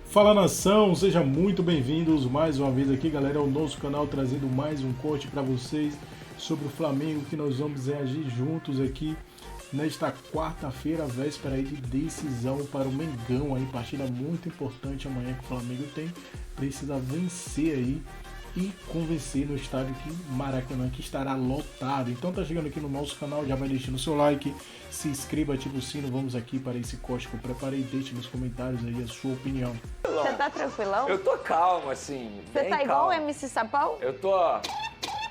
Fala nação, sejam muito bem-vindos mais uma vez aqui, galera, ao nosso canal trazendo mais um corte para vocês sobre o Flamengo, que nós vamos reagir juntos aqui nesta quarta-feira, véspera aí de decisão para o Mengão, aí partida muito importante amanhã que o Flamengo precisa vencer aí e convencer no estádio Maracanã, que estará lotado. Então tá chegando aqui no nosso canal, já vai deixando o seu like, se inscreva, ativa o sino, vamos aqui para esse corte que eu preparei, deixe nos comentários aí a sua opinião. Você tá tranquilão? Eu tô calmo, assim. Você tá igual o MC Sapão? Eu tô...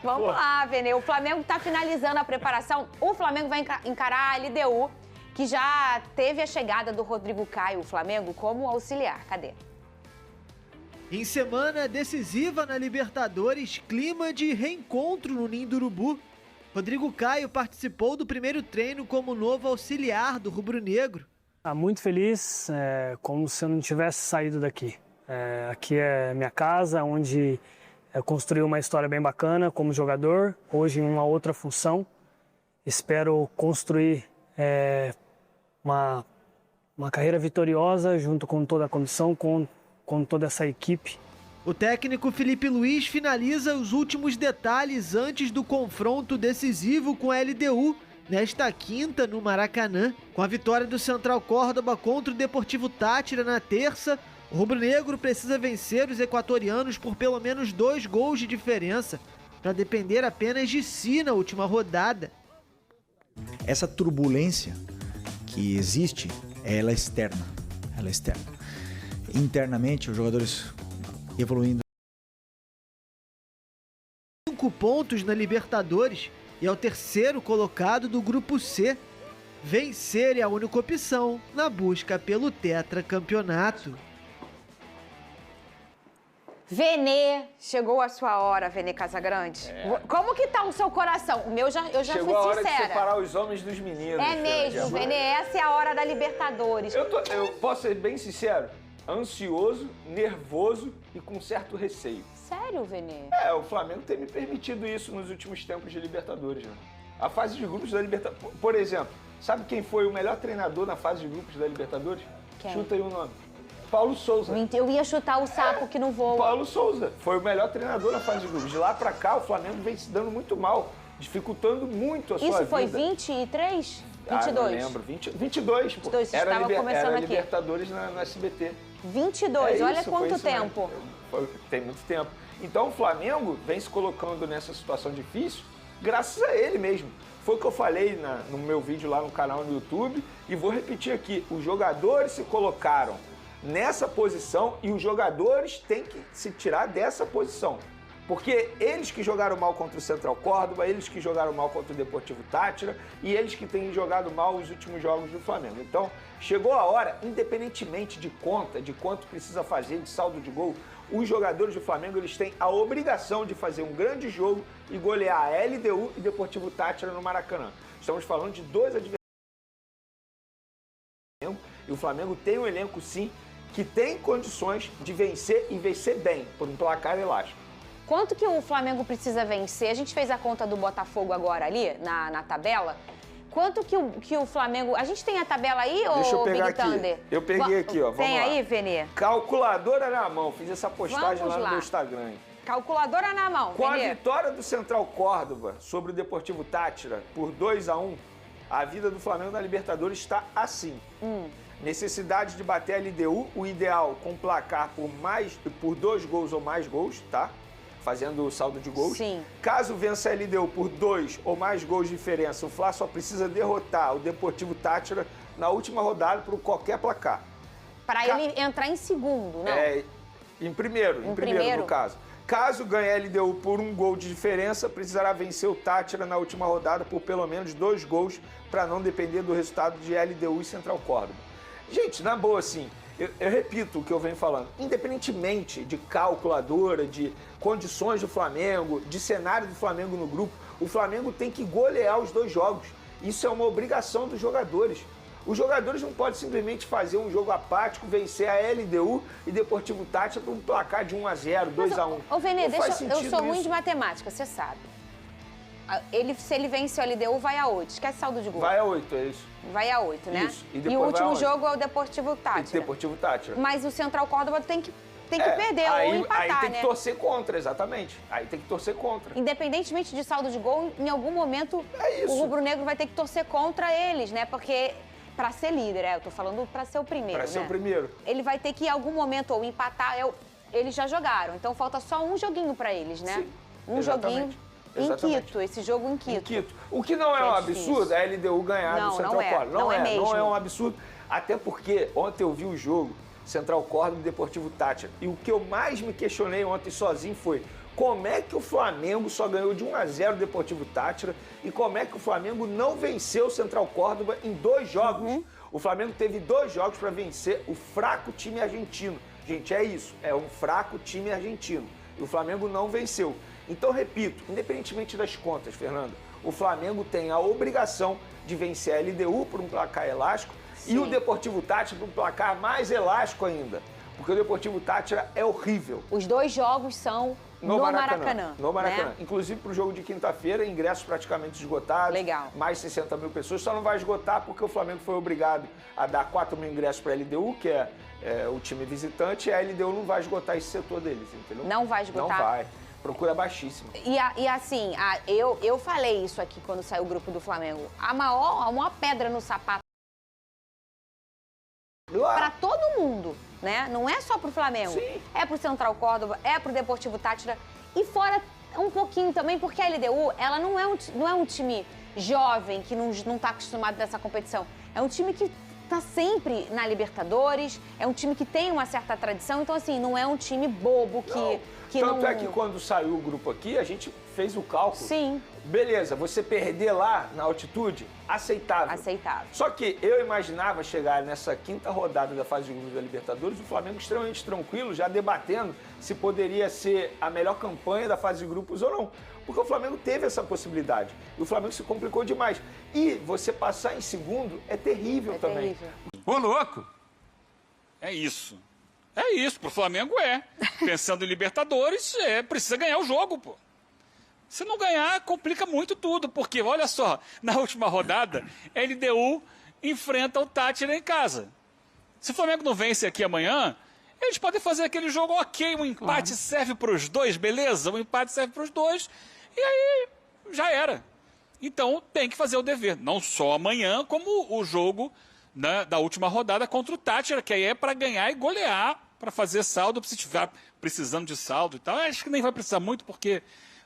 Vamos lá, Vene. O Flamengo tá finalizando a preparação. O Flamengo vai encarar a LDU, que já teve a chegada do Rodrigo Caio, o Flamengo, como auxiliar. Cadê? Em semana decisiva na Libertadores, clima de reencontro no Ninho do Urubu. Rodrigo Caio participou do primeiro treino como novo auxiliar do rubro-negro. Muito feliz, como se eu não tivesse saído daqui. Aqui é minha casa, onde eu construí uma história bem bacana como jogador, hoje em uma outra função. Espero construir uma carreira vitoriosa junto com toda a comissão, com toda essa equipe. O técnico Felipe Luiz finaliza os últimos detalhes antes do confronto decisivo com a LDU, nesta quinta no Maracanã. Com a vitória do Central Córdoba contra o Deportivo Táchira na terça, o rubro-negro precisa vencer os equatorianos por pelo menos 2 gols de diferença, para depender apenas de si na última rodada. Essa turbulência que existe, ela é externa. Ela é externa. Internamente, os jogadores evoluindo. 5 pontos na Libertadores e é o terceiro colocado do Grupo C. Vencer é a única opção na busca pelo tetracampeonato. Vene, chegou a sua hora, Vene Casagrande. Como que tá o seu coração? O meu eu já fui sincera. Chegou a hora de separar os homens dos meninos. É mesmo, Vene, essa é a hora da Libertadores. Eu posso ser bem sincero? Ansioso, nervoso e com certo receio. Sério, Vene? O Flamengo tem me permitido isso nos últimos tempos de Libertadores, né? A fase de grupos da Libertadores... Por exemplo, sabe quem foi o melhor treinador na fase de grupos da Libertadores? Quem? Chuta aí o nome. Paulo Souza. Eu ia chutar o sapo que não voa. Paulo Souza foi o melhor treinador na fase de grupos. De lá pra cá, o Flamengo vem se dando muito mal, dificultando muito a sua vida. Isso foi 23? 22? Não lembro. 22, pô. 22, Era começando aqui. Libertadores no SBT. 22, olha quanto tempo. Tem muito tempo. Então o Flamengo vem se colocando nessa situação difícil graças a ele mesmo. Foi o que eu falei no meu vídeo lá no canal no YouTube e vou repetir aqui. Os jogadores se colocaram nessa posição e os jogadores têm que se tirar dessa posição. Porque eles que jogaram mal contra o Central Córdoba, eles que jogaram mal contra o Deportivo Táchira e eles que têm jogado mal os últimos jogos do Flamengo. Então, chegou a hora, independentemente de conta, de quanto precisa fazer, de saldo de gol, os jogadores do Flamengo eles têm a obrigação de fazer um grande jogo e golear a LDU e Deportivo Táchira no Maracanã. Estamos falando de 2 adversários. E o Flamengo tem um elenco, sim, que tem condições de vencer e vencer bem, por um placar elástico. Quanto que o Flamengo precisa vencer? A gente fez a conta do Botafogo agora ali, na tabela. Quanto que o Flamengo... A gente tem a tabela aí, Deixa eu ou pegar Big aqui. Thunder? Eu peguei aqui, ó. Vamos tem lá. aí, Vene? Calculadora na mão. Fiz essa postagem Vamos lá no lá. meu Instagram. Calculadora na mão, Com Vene. a vitória do Central Córdoba sobre o Deportivo Táchira por 2-1, a vida do Flamengo na Libertadores está assim. Necessidade de bater a LDU, o ideal com placar por 2 gols ou mais gols, tá? Fazendo o saldo de gols. Sim. Caso vença a LDU por 2 ou mais gols de diferença, o Fla só precisa derrotar o Deportivo Táchira na última rodada por qualquer placar. Para ele entrar em segundo, não? Em primeiro no caso. Caso ganhe a LDU por 1 gol de diferença, precisará vencer o Táchira na última rodada por pelo menos 2 gols para não depender do resultado de LDU e Central Córdoba. Gente, na boa, assim, eu repito o que eu venho falando, independentemente de calculadora, de condições do Flamengo, de cenário do Flamengo no grupo, o Flamengo tem que golear os 2 jogos. Isso é uma obrigação dos jogadores. Os jogadores não podem simplesmente fazer um jogo apático, vencer a LDU e Deportivo Táchira por um placar de 1-0, 2-1. Ô, Vene, eu eu sou ruim de matemática, você sabe. Se ele vence o LDU, vai a 8. Esquece saldo de gol. Vai a 8, é isso. Vai a 8, né? Isso. E o último jogo é o Deportivo Táchira. Deportivo Táchira. Mas o Central Córdoba tem que perder ou empatar, aí tem né? que torcer contra, exatamente. Aí tem que torcer contra. Independentemente de saldo de gol, em algum momento o rubro-negro vai ter que torcer contra eles, né? Porque para ser líder, eu tô falando para ser o primeiro, Para ser o primeiro. Ele vai ter que em algum momento ou empatar, eles já jogaram. Então falta só um joguinho para eles, né? Sim, um exatamente. joguinho em Quito, esse jogo em Quito. O que não é um absurdo é a LDU ganhar do Central Córdoba. Não é mesmo. Não é um absurdo, até porque ontem eu vi o jogo Central Córdoba e Deportivo Táchira. E o que eu mais me questionei ontem sozinho foi como é que o Flamengo só ganhou de 1-0 o Deportivo Táchira e como é que o Flamengo não venceu o Central Córdoba em 2 jogos. O Flamengo teve 2 jogos para vencer o fraco time argentino. Gente, é isso, é um fraco time argentino. E o Flamengo não venceu. Então, repito, independentemente das contas, Fernanda, o Flamengo tem a obrigação de vencer a LDU por um placar elástico e o Deportivo Táchira por um placar mais elástico ainda. Porque o Deportivo Táchira é horrível. Os 2 jogos são no Maracanã. No Maracanã. Né? Inclusive para o jogo de quinta-feira, ingressos praticamente esgotados. Legal. Mais de 60 mil pessoas. Só não vai esgotar porque o Flamengo foi obrigado a dar 4 mil ingressos para a LDU, que é o time visitante, e a LDU não vai esgotar esse setor deles, entendeu? Não vai esgotar? Não vai. Procura baixíssima. E assim, eu falei isso aqui quando saiu o grupo do Flamengo. A maior pedra no sapato para todo mundo, né? Não é só pro Flamengo. Sim. É pro Central Córdoba, é pro Deportivo Táchira e fora um pouquinho também, porque a LDU, ela não é um time jovem que não tá acostumado nessa competição. É um time que tá sempre na Libertadores, é um time que tem uma certa tradição, então assim, não é um time bobo que Tanto é que quando saiu o grupo aqui, a gente fez o cálculo. Sim. Beleza, você perder lá na altitude, aceitável. Aceitável. Só que eu imaginava chegar nessa 5ª rodada da fase de grupos da Libertadores, o Flamengo extremamente tranquilo, já debatendo se poderia ser a melhor campanha da fase de grupos ou não. Porque o Flamengo teve essa possibilidade. E o Flamengo se complicou demais. E você passar em segundo é terrível também. Terrível. Ô, louco! É isso. É isso, pro Flamengo é. Pensando em Libertadores, precisa ganhar o jogo, pô. Se não ganhar, complica muito tudo, porque, olha só, na última rodada, a LDU enfrenta o Táchira em casa. Se o Flamengo não vence aqui amanhã, eles podem fazer aquele jogo ok, um empate serve para os dois, beleza? Um empate serve para os dois, e aí já era. Então tem que fazer o dever, não só amanhã, como o jogo, né, da última rodada contra o Táchira, que aí é para ganhar e golear, para fazer saldo, se estiver precisando de saldo e tal. Acho que nem vai precisar muito, porque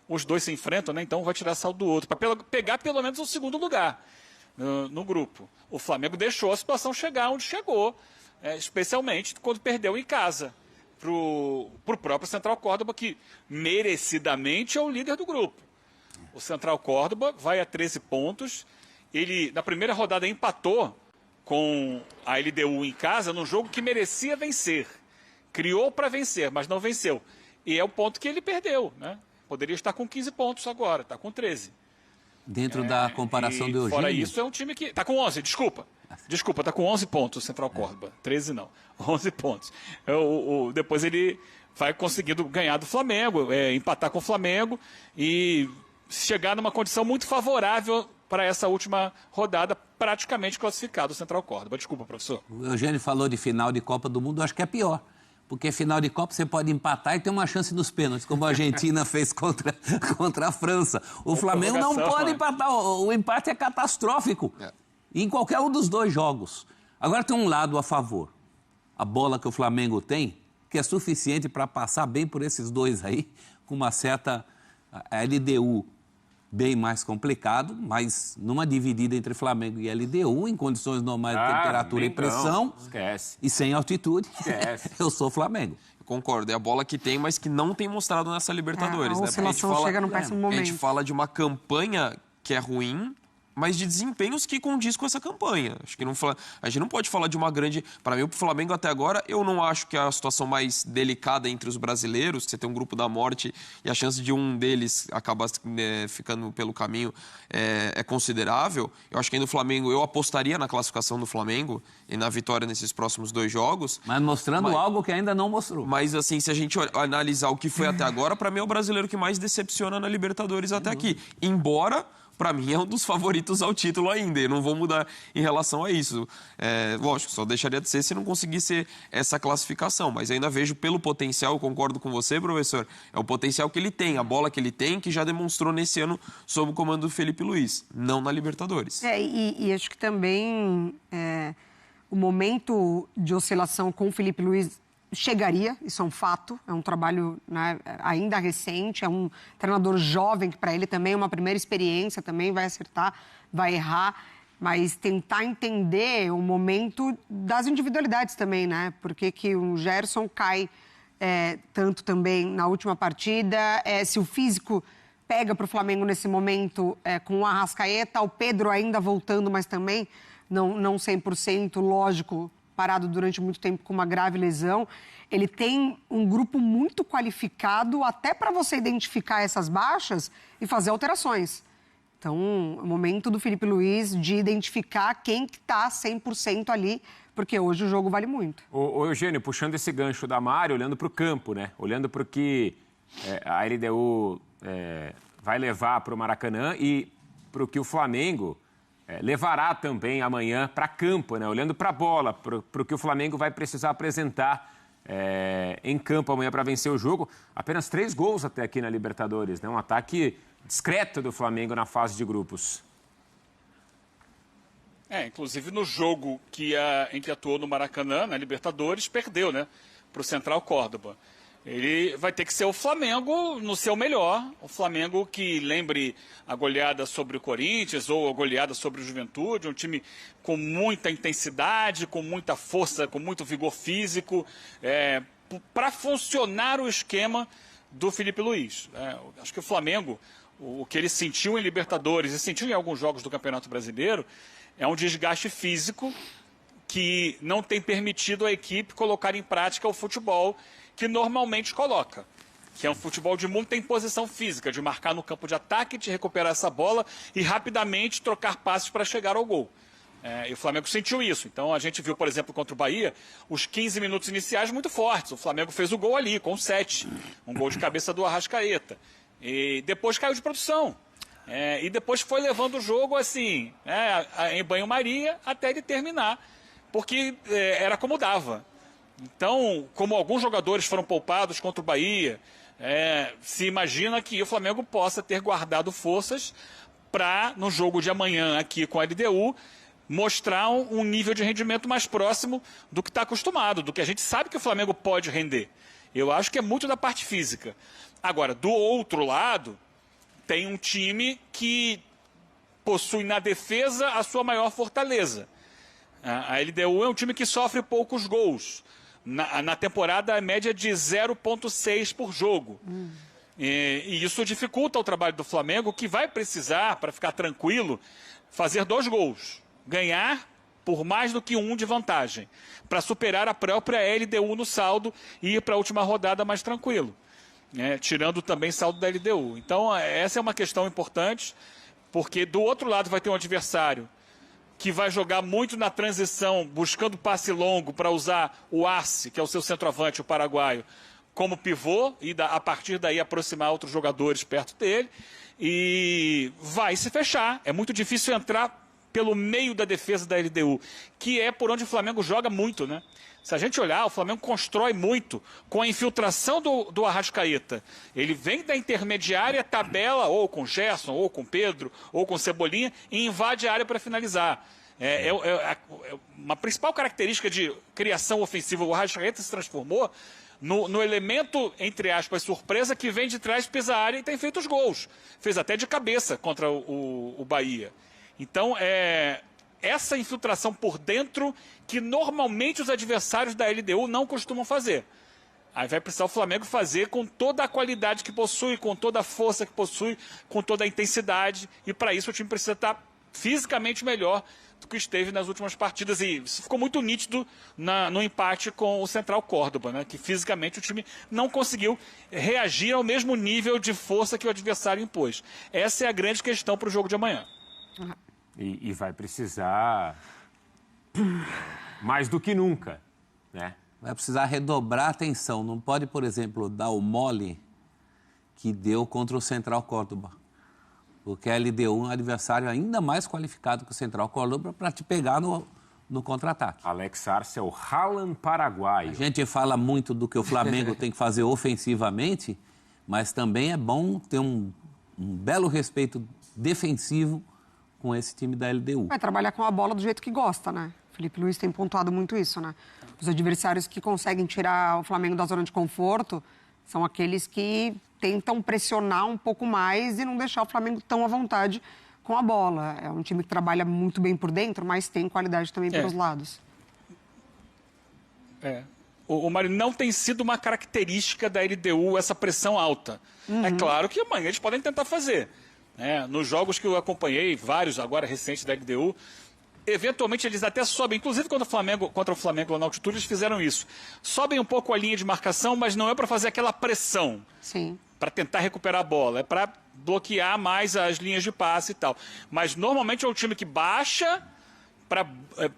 os dois se enfrentam, né? Então vai tirar saldo do outro, para pegar pelo menos o segundo lugar no grupo. O Flamengo deixou a situação chegar onde chegou, especialmente quando perdeu em casa pro próprio Central Córdoba, que merecidamente é o líder do grupo. O Central Córdoba vai a 13 pontos. Ele, na primeira rodada, empatou com a LDU em casa num jogo que merecia vencer. Criou para vencer, mas não venceu. E é o ponto que ele perdeu, né? Poderia estar com 15 pontos agora, está com 13. Dentro da comparação do Eugênio. Fora isso, é um time que... Está com 11, desculpa. Desculpa, está com 11 pontos o Central Córdoba. 13 não, 11 pontos. Depois ele vai conseguindo ganhar do Flamengo, empatar com o Flamengo e chegar numa condição muito favorável para essa última rodada, praticamente classificado o Central Córdoba. Desculpa, professor. O Eugênio falou de final de Copa do Mundo, eu acho que é pior. Porque final de Copa você pode empatar e ter uma chance nos pênaltis, como a Argentina fez contra a França. O Flamengo não pode empatar, o empate é catastrófico em qualquer um dos dois jogos. Agora tem um lado a favor. A bola que o Flamengo tem, que é suficiente para passar bem por esses dois aí, com uma certa LDU bem mais complicado, mas numa dividida entre Flamengo e LDU, em condições normais de temperatura e pressão, esquece. E sem altitude, Esquece. Eu sou Flamengo. Eu concordo, é a bola que tem, mas que não tem mostrado nessa Libertadores. A oscilação chega num péssimo momento. A gente fala de uma campanha que é ruim, mas de desempenhos que condiz com essa campanha. Acho que a gente não pode falar de uma grande... Para mim, o Flamengo até agora, eu não acho que é a situação mais delicada entre os brasileiros, você tem um grupo da morte e a chance de um deles acabar ficando pelo caminho é considerável. Eu acho que ainda o Flamengo, eu apostaria na classificação do Flamengo e na vitória nesses próximos 2 jogos. Mas mostrando algo que ainda não mostrou. Mas assim, se a gente analisar o que foi até agora, para mim é o brasileiro que mais decepciona na Libertadores até aqui. Embora... Para mim, é um dos favoritos ao título ainda. Eu não vou mudar em relação a isso. Lógico, só deixaria de ser se não conseguisse essa classificação. Mas ainda vejo pelo potencial, eu concordo com você, professor, é o potencial que ele tem, a bola que ele tem, que já demonstrou nesse ano sob o comando do Felipe Luiz, não na Libertadores. E acho que também o momento de oscilação com o Felipe Luiz chegaria, isso é um fato, é um trabalho, né, ainda recente, é um treinador jovem, que para ele também é uma primeira experiência, também vai acertar, vai errar, mas tentar entender o momento das individualidades também, né? Por que o Gerson cai tanto também na última partida, se o físico pega para o Flamengo nesse momento com o Arrascaeta, o Pedro ainda voltando, mas também não 100%, lógico, parado durante muito tempo com uma grave lesão. Ele tem um grupo muito qualificado até para você identificar essas baixas e fazer alterações. Então, é o momento do Felipe Luiz de identificar quem que está 100% ali, porque hoje o jogo vale muito. Ô Eugênio, puxando esse gancho da Mari, olhando para o campo, né? Olhando para o que a LDU vai levar para o Maracanã e para o que o Flamengo levará também amanhã para campo, né? Olhando para a bola, para o que o Flamengo vai precisar apresentar em campo amanhã para vencer o jogo. Apenas 3 gols até aqui na Libertadores, né? Um ataque discreto do Flamengo na fase de grupos. Inclusive no jogo em que atuou no Maracanã, na Libertadores, perdeu, né? Para o Central Córdoba. Ele vai ter que ser o Flamengo no seu melhor. O Flamengo que lembre a goleada sobre o Corinthians ou a goleada sobre o Juventude. Um time com muita intensidade, com muita força, com muito vigor físico, para funcionar o esquema do Felipe Luiz. Acho que o Flamengo, o que ele sentiu em Libertadores e sentiu em alguns jogos do Campeonato Brasileiro, é um desgaste físico que não tem permitido a equipe colocar em prática o futebol que normalmente coloca, que é um futebol de muita imposição física, de marcar no campo de ataque, de recuperar essa bola e rapidamente trocar passes para chegar ao gol. E o Flamengo sentiu isso. Então a gente viu, por exemplo, contra o Bahia, os 15 minutos iniciais muito fortes. O Flamengo fez o gol ali, com 7. Um gol de cabeça do Arrascaeta. E depois caiu de produção. E depois foi levando o jogo assim, em banho-maria, até ele terminar. Porque era como dava. Então, como alguns jogadores foram poupados contra o Bahia, se imagina que o Flamengo possa ter guardado forças para, no jogo de amanhã aqui com a LDU, mostrar um nível de rendimento mais próximo do que está acostumado, do que a gente sabe que o Flamengo pode render. Eu acho que é muito da parte física. Agora, do outro lado, tem um time que possui na defesa a sua maior fortaleza. A LDU é um time que sofre poucos gols. Na temporada, a média de 0,6 por jogo. E isso dificulta o trabalho do Flamengo, que vai precisar, para ficar tranquilo, fazer 2 gols. Ganhar por mais do que 1 de vantagem, para superar a própria LDU no saldo e ir para a última rodada mais tranquilo, tirando também saldo da LDU. Então, essa é uma questão importante, porque do outro lado vai ter um adversário que vai jogar muito na transição, buscando passe longo para usar o Arce, que é o seu centroavante, o paraguaio, como pivô, e a partir daí aproximar outros jogadores perto dele, e vai se fechar. É muito difícil entrar pelo meio da defesa da LDU, que é por onde o Flamengo joga muito, né? Se a gente olhar, o Flamengo constrói muito com a infiltração do Arrascaeta. Ele vem da intermediária, tabela ou com Gerson, ou com Pedro, ou com Cebolinha, e invade a área para finalizar. Uma principal característica de criação ofensiva, o Arrascaeta se transformou no elemento, entre aspas, surpresa, que vem de trás, pisa a área e tem feito os gols. Fez até de cabeça contra o Bahia. Então, essa infiltração por dentro que normalmente os adversários da LDU não costumam fazer. Aí vai precisar o Flamengo fazer com toda a qualidade que possui, com toda a força que possui, com toda a intensidade. E para isso o time precisa estar fisicamente melhor do que esteve nas últimas partidas. E isso ficou muito nítido no empate com o Central Córdoba, né? Que fisicamente o time não conseguiu reagir ao mesmo nível de força que o adversário impôs. Essa é a grande questão para o jogo de amanhã. E vai precisar mais do que nunca, né? Vai precisar redobrar a atenção. Não pode, por exemplo, dar o mole que deu contra o Central Córdoba. Porque a LDU é um adversário ainda mais qualificado que o Central Córdoba para te pegar no contra-ataque. Alex Arce é o Haaland paraguaio. A gente fala muito do que o Flamengo tem que fazer ofensivamente, mas também é bom ter um belo respeito defensivo com esse time da LDU. Vai trabalhar com a bola do jeito que gosta, né? Felipe Luiz tem pontuado muito isso, né? Os adversários que conseguem tirar o Flamengo da zona de conforto são aqueles que tentam pressionar um pouco mais e não deixar o Flamengo tão à vontade com a bola. É um time que trabalha muito bem por dentro, mas tem qualidade também pelos lados. O Mário, não tem sido uma característica da LDU essa pressão alta. É claro que amanhã eles podem tentar fazer. Nos jogos que eu acompanhei, vários agora recentes da LDU, eventualmente eles até sobem, inclusive contra o Flamengo lá na altitude, eles fizeram isso. Sobem um pouco a linha de marcação, mas não é para fazer aquela pressão. Sim. Para tentar recuperar a bola, é para bloquear mais as linhas de passe e tal. Mas normalmente é um time que baixa para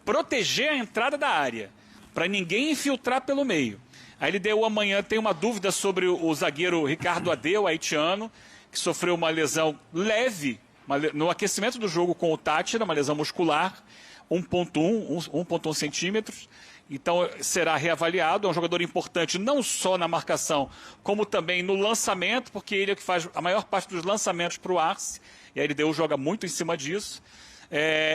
proteger a entrada da área, para ninguém infiltrar pelo meio. A LDU amanhã tem uma dúvida sobre o zagueiro Ricardo Adeu, haitiano, que sofreu uma lesão leve no aquecimento do jogo com o Táchira, uma lesão muscular, 1,1 centímetros. Então será reavaliado, é um jogador importante não só na marcação, como também no lançamento, porque ele é que faz a maior parte dos lançamentos para o Arce, e a LDU joga muito em cima disso.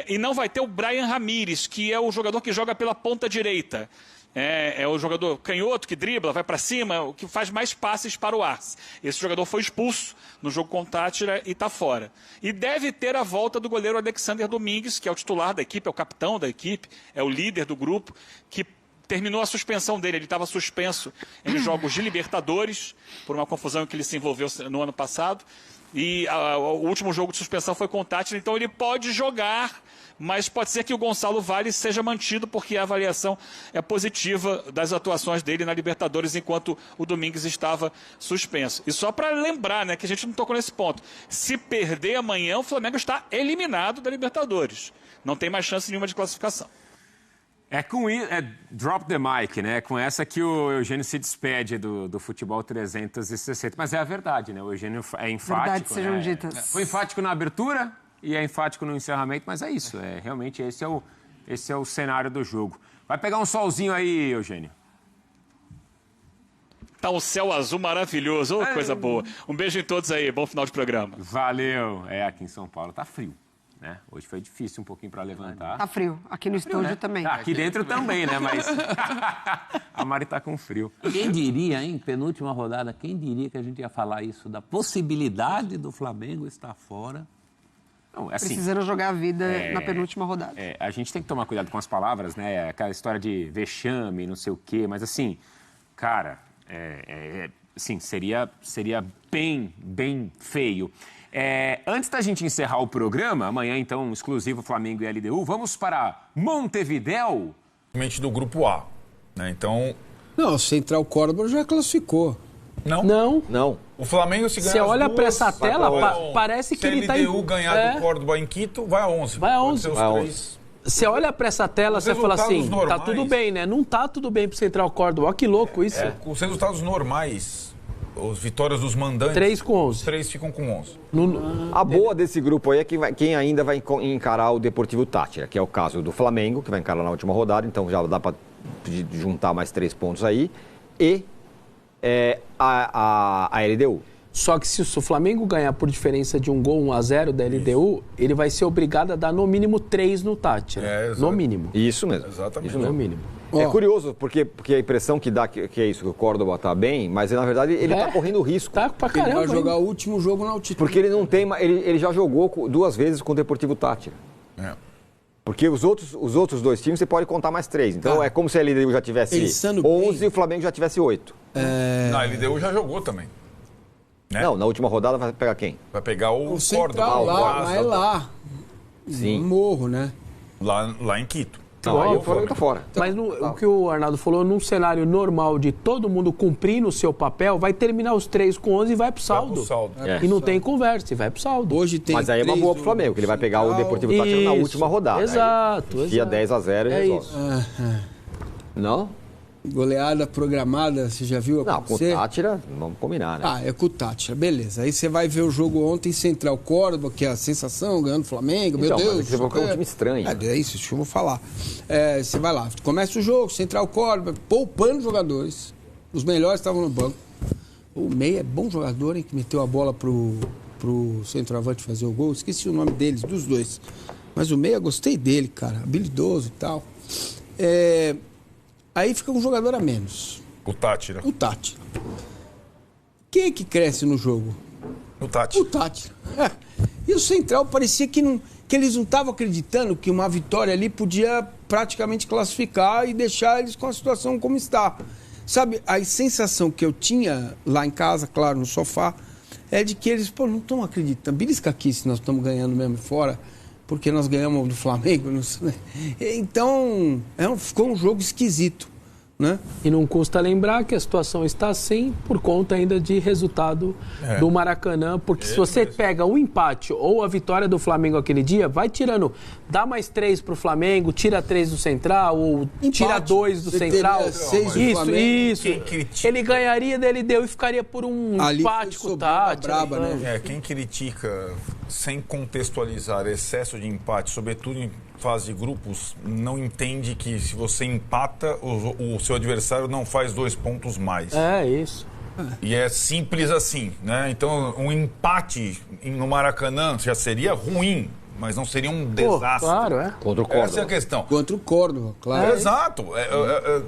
E não vai ter o Brian Ramírez, que é o jogador que joga pela ponta direita. É o jogador canhoto que dribla, vai para cima, o que faz mais passes para o Arce. Esse jogador foi expulso no jogo com o Táchira e está fora. E deve ter a volta do goleiro Alexander Domingues, que é o titular da equipe, é o capitão da equipe, é o líder do grupo, que terminou a suspensão dele. Ele estava suspenso em jogos de Libertadores, por uma confusão em que ele se envolveu no ano passado. E o último jogo de suspensão foi com o Táchira, então ele pode jogar, mas pode ser que o Gonçalo Vale seja mantido, porque a avaliação é positiva das atuações dele na Libertadores, enquanto o Domingues estava suspenso. E só para lembrar, né, que a gente não tocou nesse ponto, se perder amanhã, o Flamengo está eliminado da Libertadores. Não tem mais chance nenhuma de classificação. É drop the mic, né? Com essa que o Eugênio se despede do Futebol 360. Mas é a verdade, né? O Eugênio é enfático. Verdades sejam ditas. Foi enfático na abertura e é enfático no encerramento, mas é isso. Realmente esse é o cenário do jogo. Vai pegar um solzinho aí, Eugênio. Tá um céu azul maravilhoso, coisa boa. Um beijo em todos aí, bom final de programa. Valeu. Aqui em São Paulo tá frio. Né? Hoje foi difícil um pouquinho para levantar. Tá frio. Aqui no estúdio, né? Também. Aqui dentro também, né? Mas a Mari tá com frio. Quem diria, hein? Penúltima rodada, quem diria que a gente ia falar isso da possibilidade do Flamengo estar fora? Não, assim, precisando jogar a vida na penúltima rodada. A gente tem que tomar cuidado com as palavras, né? Aquela história de vexame, não sei o quê. Mas assim, cara, assim, seria bem feio. Antes da gente encerrar o programa, amanhã, então, exclusivo Flamengo e LDU, vamos para Montevidéu. Do grupo A, né? Então... Não, o Central Córdoba já classificou. Não. O Flamengo, se ganhar Você olha para essa tela, parece que ele está... Se a LDU ganhar do Córdoba em Quito, vai a 11. Vai a 11. Você olha para essa tela, você fala assim, tá tudo bem, né? Não tá tudo bem pro Central Córdoba. Olha que louco isso. Com os resultados normais... As vitórias dos mandantes... 3 com 11. Os 3 ficam com 11. A boa desse grupo aí é que quem ainda vai encarar o Deportivo Táchira, que é o caso do Flamengo, que vai encarar na última rodada, então já dá para juntar mais 3 pontos aí, e a LDU. Só que se o Flamengo ganhar por diferença de 1 gol, 1-0 da LDU, ele vai ser obrigado a dar no mínimo 3 no Táchira. No mínimo. Isso mesmo. Exatamente. Isso no mínimo. É curioso, porque a impressão que dá que é isso, que o Córdoba tá bem, mas na verdade ele tá correndo risco. Tá pra caramba. Ele vai jogar o último jogo na altitude. Porque ele não tem, ele já jogou 2 vezes com o Deportivo Táchira. Porque os outros 2 times você pode contar mais 3. Então é como se a LDU já tivesse 11 e o Flamengo já tivesse 8. Não, a LDU já jogou também. Né? Não, na última rodada vai pegar quem? Vai pegar o Central Córdoba. Lá. Sim. No Morro, né? Lá em Quito. Não, aí o Flamengo tá fora. Mas o que o Arnaldo falou, num cenário normal de todo mundo cumprindo o seu papel, vai terminar os 3 com 11 e vai pro saldo. E não tem conversa, e vai pro saldo. Hoje tem. Mas aí é uma boa pro Flamengo, que ele vai pegar o Deportivo Táchira na última rodada. Exato. Dia 10-0 e resolve. Isso. Não? Goleada programada, você já viu acontecer? Não, com o Táchira, vamos combinar, né? Ah, é com o Táchira, beleza. Aí você vai ver o jogo ontem, Central Córdoba, que é a sensação, ganhando o Flamengo, meu Deus. Mas você vai colocar um time estranho. É isso que eu vou falar. Você vai lá, começa o jogo, Central Córdoba, poupando jogadores. Os melhores estavam no banco. O Meia é bom jogador, hein, que meteu a bola pro centroavante fazer o gol. Esqueci o nome deles, dos dois. Mas o Meia, gostei dele, cara, habilidoso e tal. Aí fica um jogador a menos. O Táchira. O Táchira. Quem que cresce no jogo? O Táchira. O Táchira. E o Central parecia que eles não estavam acreditando que uma vitória ali podia praticamente classificar e deixar eles com a situação como está. Sabe, a sensação que eu tinha lá em casa, claro, no sofá, é de que eles, não estão acreditando. Belisca aqui se nós estamos ganhando mesmo fora, porque nós ganhamos do Flamengo. Então, ficou um jogo esquisito, né? E não custa lembrar que a situação está assim por conta ainda de resultado do Maracanã, porque se você pega o empate ou a vitória do Flamengo aquele dia, vai tirando, dá mais 3 pro Flamengo, tira 3 do Central, ou empate, tira 2 do Central. 6 do Flamengo. Isso. Ele ganharia dele deu e ficaria por um ali empate com o Táchira. Né? Quem critica sem contextualizar excesso de empate, sobretudo em fase de grupos, não entende que se você empata, o seu adversário não faz 2 pontos mais. É isso. E é simples assim, né? Então, um empate no Maracanã já seria ruim, mas não seria um desastre. Claro, Contra o Córdoba. Essa é a questão. Contra o Córdoba, claro. Exato.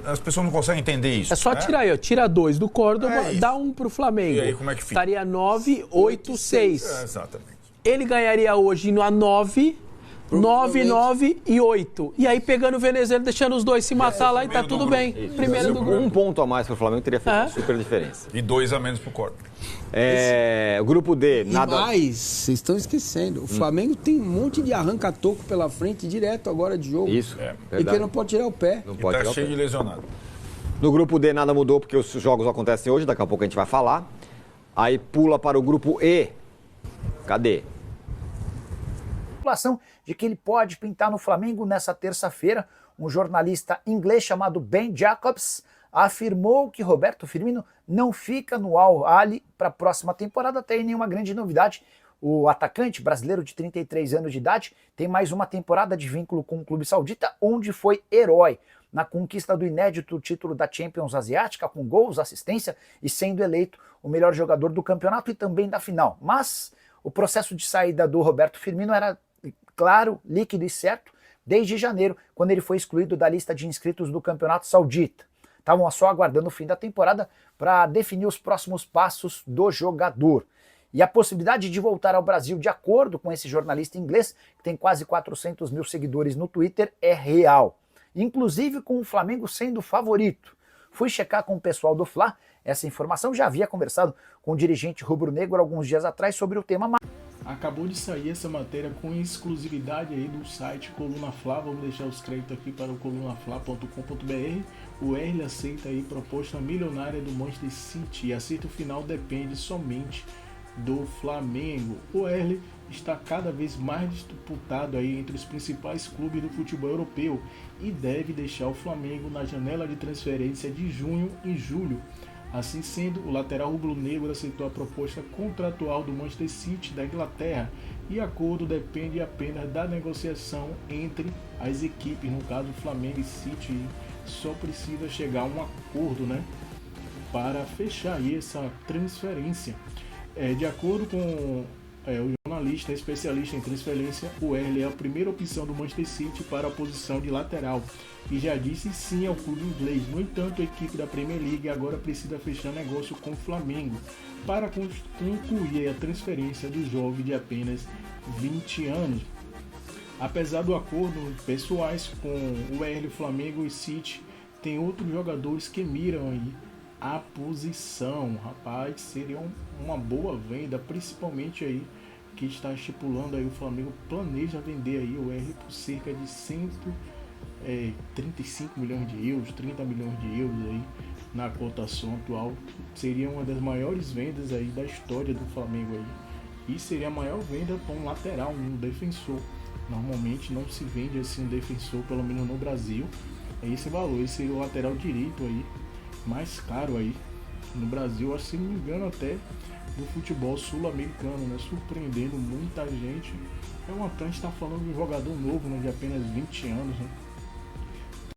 As pessoas não conseguem entender isso. É só tirar aí, ó. Tira 2 do Córdoba, dá 1 pro Flamengo. E aí, como é que fica? Estaria 9, 8, 6. Exatamente. Ele ganharia hoje indo a 9... 9, 9 e 8. E aí pegando o Venezuela, deixando os dois se matar lá e tá tudo bem. Primeiro do grupo. Um ponto a mais pro Flamengo teria feito uma super diferença. E 2 a menos pro Córdoba. O grupo D, nada... Mas, vocês estão esquecendo, o Flamengo tem um monte de arranca-toco pela frente, direto agora de jogo. Isso, e que não pode tirar o pé. Não pode tá tirar cheio o pé. de lesionado. No grupo D nada mudou porque os jogos acontecem hoje, daqui a pouco a gente vai falar. Aí pula para o grupo E. Cadê? De que ele pode pintar no Flamengo nessa terça-feira. Um jornalista inglês chamado Ben Jacobs afirmou que Roberto Firmino não fica no Al Ahly para a próxima temporada, até aí nenhuma grande novidade. O atacante brasileiro de 33 anos de idade tem mais uma temporada de vínculo com o clube saudita, onde foi herói na conquista do inédito título da Champions Asiática, com gols, assistência e sendo eleito o melhor jogador do campeonato e também da final. Mas o processo de saída do Roberto Firmino era claro, líquido e certo, desde janeiro, quando ele foi excluído da lista de inscritos do Campeonato Saudita. Estavam só aguardando o fim da temporada para definir os próximos passos do jogador. E a possibilidade de voltar ao Brasil, de acordo com esse jornalista inglês, que tem quase 400 mil seguidores no Twitter, é real. Inclusive com o Flamengo sendo favorito. Fui checar com o pessoal do Fla essa informação, já havia conversado com o dirigente rubro-negro alguns dias atrás sobre o tema. Acabou de sair essa matéria com exclusividade aí do site Coluna Fla. Vamos deixar os créditos aqui para o colunafla.com.br. O Erle aceita aí proposta milionária do Manchester City e acerto final depende somente do Flamengo. O Erle está cada vez mais disputado aí entre os principais clubes do futebol europeu e deve deixar o Flamengo na janela de transferência de junho e julho. Assim sendo, o lateral rubro-negro aceitou a proposta contratual do Manchester City da Inglaterra e o acordo depende apenas da negociação entre as equipes, no caso Flamengo e City, só precisa chegar a um acordo, né, para fechar aí essa transferência. De acordo com o jornalista especialista em transferência, o Erle é a primeira opção do Manchester City para a posição de lateral e já disse sim ao clube inglês. No entanto, a equipe da Premier League agora precisa fechar negócio com o Flamengo para concluir a transferência do jovem de apenas 20 anos. Apesar do acordo pessoais com o Erle, Flamengo e City, tem outros jogadores que miram aí a posição. Rapaz, seria uma boa venda, principalmente aí que está estipulando aí, o Flamengo planeja vender aí o R por cerca de 135 milhões de euros, 30 milhões de euros aí na cotação atual. Seria uma das maiores vendas aí da história do Flamengo aí. E seria a maior venda para um lateral, um defensor. Normalmente não se vende assim um defensor, pelo menos no Brasil. É esse valor, esse seria o lateral direito aí, mais caro aí no Brasil, se não me engano até do futebol sul-americano, né? Surpreendendo muita gente. É uma Tante está falando de um jogador novo, né? De apenas 20 anos, né?